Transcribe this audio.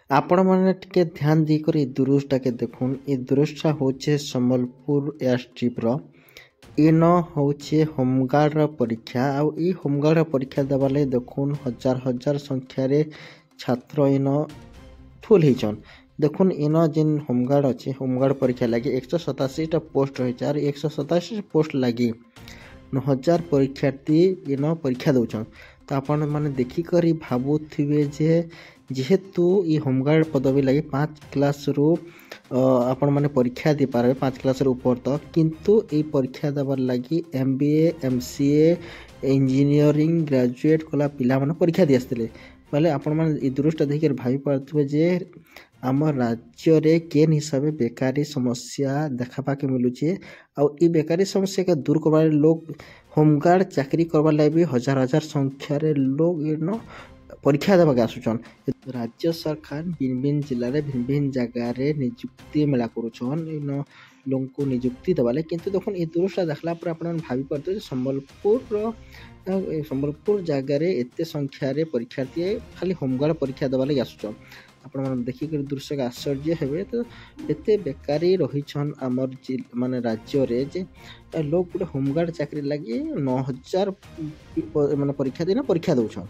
आपण मैंने टिके ध्यान देकर दृश्यटा के देखुन ए दृश्यटा होचे संबलपुर एयर स्ट्रिप रो इन होचे होमगार्ड परीक्षा आउ ई होमगार्ड परीक्षा देवा लगे देखुन हजार हजार संख्यार छात्र इन फुल होचन। देखुन इन जिन होमगार्ड अच्छे होमगार्ड परीक्षा लगे 187 पोस्ट रही और 187 पोस्ट लगी 9,000 परीक्षार्थी इन परीक्षा दौन। तो आपण मैंने देखिक भावुवे जे जेहेतु ये होमगार्ड पदवी लगे 5 क्लास रु आपण मैंने परीक्षा दे पारे 5 क्लास ऊपर तक किंतु ये परीक्षा देवार लगी MBA MCA इंजीनियरिंग ग्रेजुएट कला पिला माने परीक्षा दी आसते बोले आपण मैंने दृष्टा देखिए भाई पारे जे आम राज्य रे केन हिसाब से बेकारी समस्या देखा के मिलूचे आउ ई बेकारी समस्या के दूर करवार लोग होमगार्ड चाकरी करवार लगे भी हजार हजार संख्यार लोग इन परीक्षा देवाक आसुचन। राज्य सरकार भिन्न भिन्न जिले में भिन्न भिन्न जगार निजुक्ति मेला करुछन इन लोग को निजुक्ति देवाले किंतु देखुन ये दृश्य देखला पर आपण भावी पारे संबलपुर जगार एत संख्यार परीक्षार्थी खाली होमगार्ड परीक्षा देवा लगे आसुचन। आपण देखिक दृश्य आश्चर्य हेबे तो एते बेकारी रहीछन आमर माने राज्य रे जे लोग गोटे होमगार्ड चाकरी लगी 9,000 माने परीक्षा देना परीक्षा दौछन।